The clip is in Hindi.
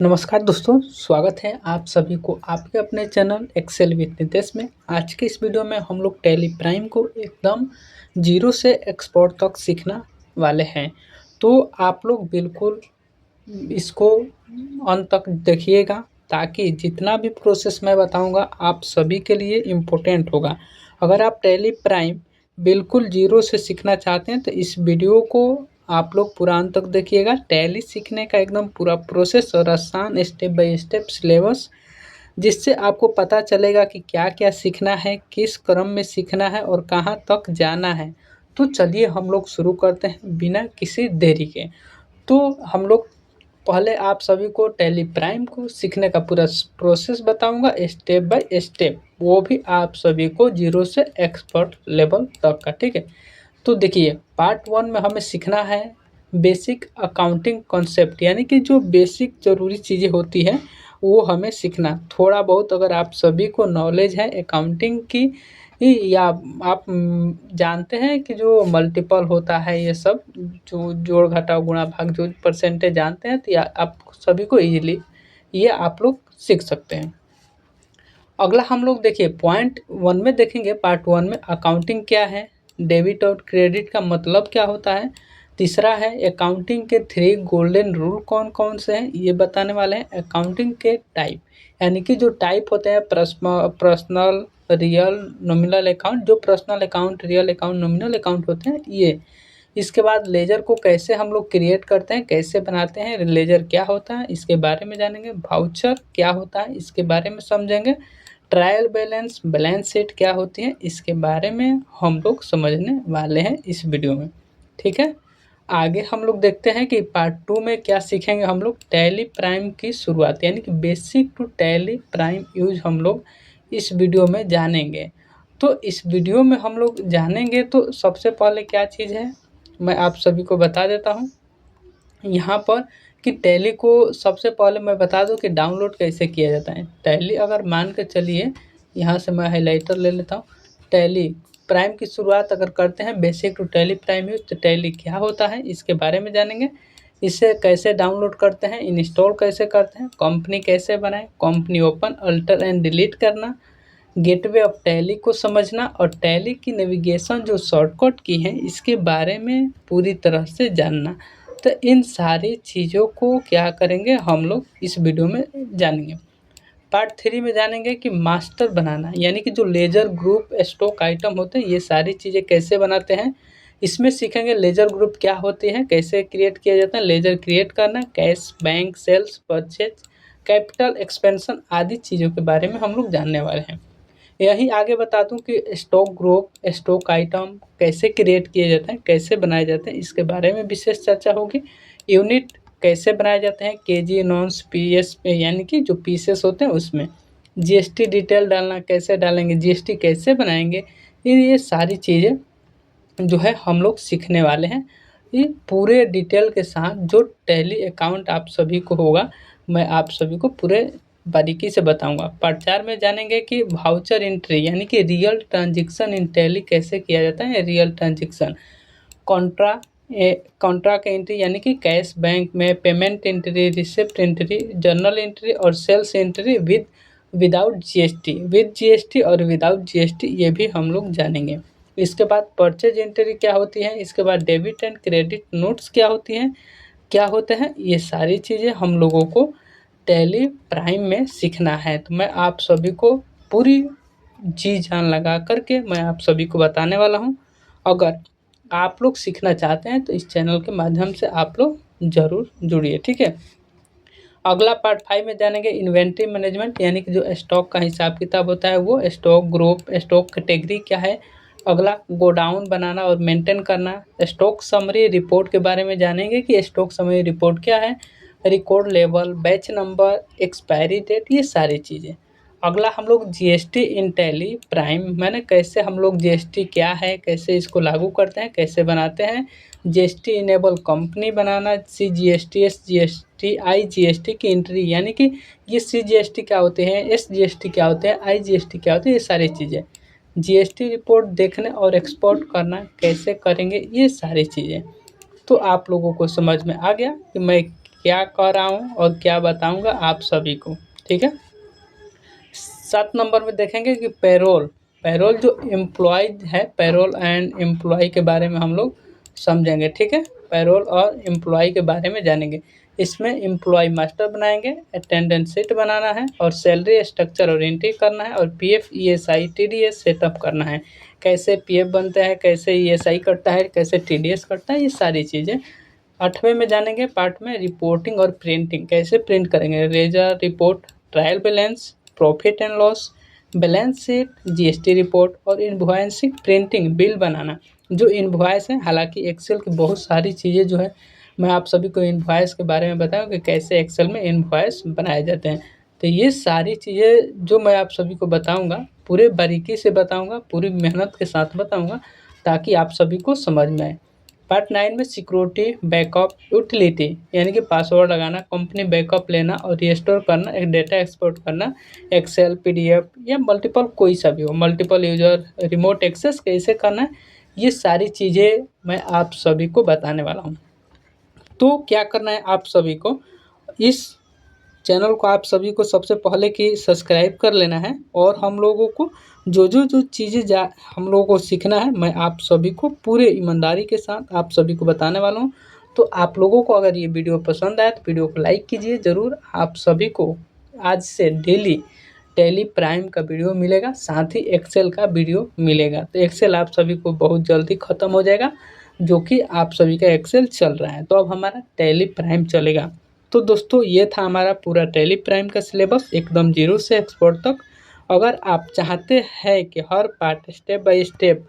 नमस्कार दोस्तों, स्वागत है आप सभी को आपके अपने चैनल एक्सेल विद नितेश में। आज के इस वीडियो में हम लोग टैली प्राइम को एकदम जीरो से एक्सपर्ट तक सीखना वाले हैं। तो आप लोग बिल्कुल इसको अंत तक देखिएगा, ताकि जितना भी प्रोसेस मैं बताऊंगा आप सभी के लिए इम्पोर्टेंट होगा। अगर आप टैली प्राइम बिल्कुल जीरो से सीखना चाहते हैं तो इस वीडियो को आप लोग पूरा अंत तक देखिएगा। टैली सीखने का एकदम पूरा प्रोसेस और आसान स्टेप बाय स्टेप सिलेबस, जिससे आपको पता चलेगा कि क्या क्या सीखना है, किस क्रम में सीखना है और कहाँ तक जाना है। तो चलिए हम लोग शुरू करते हैं बिना किसी देरी के। तो हम लोग पहले आप सभी को टैली प्राइम को सीखने का पूरा प्रोसेस बताऊंगा स्टेप बाय स्टेप, वो भी आप सभी को जीरो से एक्सपर्ट लेवल तक का। ठीक है, तो देखिए पार्ट वन में हमें सीखना है बेसिक अकाउंटिंग कॉन्सेप्ट, यानी कि जो बेसिक ज़रूरी चीज़ें होती है वो हमें सीखना। थोड़ा बहुत अगर आप सभी को नॉलेज है अकाउंटिंग की, या आप जानते हैं कि जो मल्टीपल होता है, ये सब जो जोड़ घटाव गुणा भाग जो परसेंटेज जानते हैं, तो आप सभी को इजीली ये आप लोग सीख सकते हैं। अगला हम लोग देखिए पॉइंट वन में देखेंगे, पार्ट वन में अकाउंटिंग क्या है, डेबिट और क्रेडिट का मतलब क्या होता है। तीसरा है अकाउंटिंग के थ्री गोल्डन रूल कौन कौन से हैं, ये बताने वाले हैं। अकाउंटिंग के टाइप, यानी कि जो टाइप होते हैं पर्सनल, रियल, नॉमिनल अकाउंट। जो personal account, real account, nominal account होते हैं ये। इसके बाद लेजर को कैसे हम लोग क्रिएट करते हैं, कैसे बनाते हैं, लेजर क्या होता है इसके बारे में जानेंगे। वाउचर क्या होता है इसके बारे में समझेंगे। ट्रायल बैलेंस, बैलेंस शीट क्या होती है इसके बारे में हम लोग समझने वाले हैं इस वीडियो में। ठीक है, आगे हम लोग देखते हैं कि पार्ट टू में क्या सीखेंगे हम लोग। टैली प्राइम की शुरुआत, यानी कि basic to Tally Prime use हम लोग इस वीडियो में जानेंगे। तो इस वीडियो में हम लोग जानेंगे तो सबसे पहले क्या चीज़ है मैं आप सभी को बता देता हूँ यहाँ पर, कि टैली को सबसे पहले मैं बता दूं कि डाउनलोड कैसे किया जाता है। टैली अगर मान के चलिए, यहाँ से मैं हाइलाइटर ले लेता हूँ। टैली प्राइम की शुरुआत अगर करते हैं basic to Tally Prime use, तो टैली क्या होता है इसके बारे में जानेंगे। इसे कैसे डाउनलोड करते हैं, इंस्टॉल कैसे करते हैं, कंपनी कैसे बनाएं, company open, alter and delete करना, गेटवे ऑफ टैली को समझना, और टैली की नेविगेशन जो शॉर्टकट की है इसके बारे में पूरी तरह से जानना। तो इन सारी चीज़ों को क्या करेंगे हम लोग इस वीडियो में जानेंगे। पार्ट थ्री में जानेंगे कि मास्टर बनाना, यानी कि जो लेजर ग्रुप स्टॉक आइटम होते हैं ये सारी चीज़ें कैसे बनाते हैं। इसमें सीखेंगे लेजर ग्रुप क्या होती है, कैसे क्रिएट किया जाता है, लेजर क्रिएट करना, cash, bank, sales, purchase, capital expansion आदि चीज़ों के बारे में हम लोग जानने वाले हैं। यही आगे बता दूं कि स्टॉक ग्रुप, स्टॉक आइटम कैसे क्रिएट किए जाते हैं, कैसे बनाए जाते हैं, इसके बारे में विशेष चर्चा होगी। यूनिट कैसे बनाए जाते हैं, केजी, नॉन्स, पीएस, यानी कि जो पीसेस होते हैं उसमें। जीएसटी डिटेल डालना कैसे डालेंगे, जीएसटी कैसे बनाएंगे, ये सारी चीज़ें जो है हम लोग सीखने वाले हैं। ये पूरे डिटेल के साथ जो टैली अकाउंट आप सभी को होगा, मैं आप सभी को पूरे बारीकी से बताऊंगा। पार्ट चार में जानेंगे कि वाउचर एंट्री, यानी कि रियल ट्रांजेक्शन इन टैली कैसे किया जाता है। रियल ट्रांजेक्शन, कॉन्ट्रा कॉन्ट्रा का एंट्री, यानी कि कैश बैंक में, payment entry, receipt entry, journal entry और sales entry without GST, with GST और विदाउट जीएसटी, ये भी हम लोग जानेंगे। इसके बाद परचेज एंट्री क्या होती है, इसके बाद डेबिट एंड क्रेडिट नोट्स क्या होती हैं, क्या होते हैं, ये सारी चीज़ें हम लोगों को टैली प्राइम में सीखना है। तो मैं आप सभी को पूरी जी जान लगा करके मैं आप सभी को बताने वाला हूँ। अगर आप लोग सीखना चाहते हैं तो इस चैनल के माध्यम से आप लोग ज़रूर जुड़िए। ठीक है, अगला पार्ट फाइव में जानेंगे इन्वेंट्री मैनेजमेंट, यानी कि जो स्टॉक का हिसाब किताब होता है वो, स्टॉक ग्रुप, स्टॉक कैटेगरी क्या है। अगला गोडाउन बनाना और मेंटेन करना। स्टॉक समरी रिपोर्ट के बारे में जानेंगे कि स्टॉक समरी रिपोर्ट क्या है, record level, batch number, expiry date, ये सारी चीज़ें। अगला हम लोग जीएसटी इन टैली प्राइम, मैंने कैसे हम लोग जीएसटी क्या है, कैसे इसको लागू करते हैं, कैसे बनाते हैं। जीएसटी इनेबल कंपनी बनाना, सीजीएसटी, एसजीएसटी, आईजीएसटी की एंट्री, यानी कि ये सीजीएसटी क्या होते हैं, एसजीएसटी क्या होते हैं, आईजीएसटी क्या होते हैं, ये सारी चीज़ें। जीएसटी रिपोर्ट देखने और एक्सपोर्ट करना कैसे करेंगे, ये सारी चीज़ें। तो आप लोगों को समझ में आ गया कि मैं क्या कर रहा हूँ और क्या बताऊँगा आप सभी को, ठीक है। 7 नंबर में देखेंगे कि पैरोल। पैरोल जो एम्प्लॉयज़ है, पैरोल एंड एम्प्लॉय के बारे में हम लोग समझेंगे, ठीक है। पैरोल और एम्प्लॉय के बारे में जानेंगे। इसमें एम्प्लॉय मास्टर बनाएंगे, अटेंडेंस शीट बनाना है और सैलरी स्ट्रक्चर और एंट्री करना है और पीएफ, ईएसआई, टीडीएस सेटअप करना है। कैसे पीएफ बनता है, कैसे ईएसआई कटता है, कैसे टीडीएस कटता है, ये सारी चीज़ें 8वें में जानेंगे। पार्ट में रिपोर्टिंग और प्रिंटिंग, कैसे प्रिंट करेंगे, ledger report, trial balance, profit and loss, balance sheet, GST report और इनवॉइसिंग, प्रिंटिंग, बिल बनाना। जो इनवॉइस है, हालांकि एक्सेल की बहुत सारी चीज़ें जो है मैं आप सभी को इनवॉइस के बारे में बताऊँ कि कैसे एक्सेल में इनवॉइस बनाए जाते हैं। तो ये सारी चीज़ें जो मैं आप सभी को बताऊँगा, पूरे बारीकी से बताऊँगा, पूरी मेहनत के साथ बताऊँगा, ताकि आप सभी को समझ में आए। पार्ट 9 में सिक्योरिटी, बैकअप, यूटिलिटी यानी कि पासवर्ड लगाना, कंपनी बैकअप लेना और रिस्टोर करना, एक डेटा एक्सपोर्ट करना, एक्सेल, पीडीएफ या मल्टीपल कोई सा भी हो, मल्टीपल यूजर, रिमोट एक्सेस कैसे करना है, ये सारी चीज़ें मैं आप सभी को बताने वाला हूँ। तो क्या करना है आप सभी को, इस चैनल को आप सभी को सबसे पहले कि सब्सक्राइब कर लेना है और हम लोगों को जो चीज़ें हम लोगों को सीखना है, मैं आप सभी को पूरे ईमानदारी के साथ आप सभी को बताने वाला हूँ। तो आप लोगों को अगर ये वीडियो पसंद आए तो वीडियो को लाइक कीजिए ज़रूर। आप सभी को आज से डेली टैली प्राइम का वीडियो मिलेगा, साथ ही एक्सेल का वीडियो मिलेगा। तो एक्सेल आप सभी को बहुत जल्दी ख़त्म हो जाएगा, जो कि आप सभी का एक्सेल चल रहा है, तो अब हमारा टैली प्राइम चलेगा। तो दोस्तों ये था हमारा पूरा टैली प्राइम का सिलेबस, एकदम जीरो से एक्सपर्ट तक। अगर आप चाहते हैं कि हर पार्ट स्टेप बाय स्टेप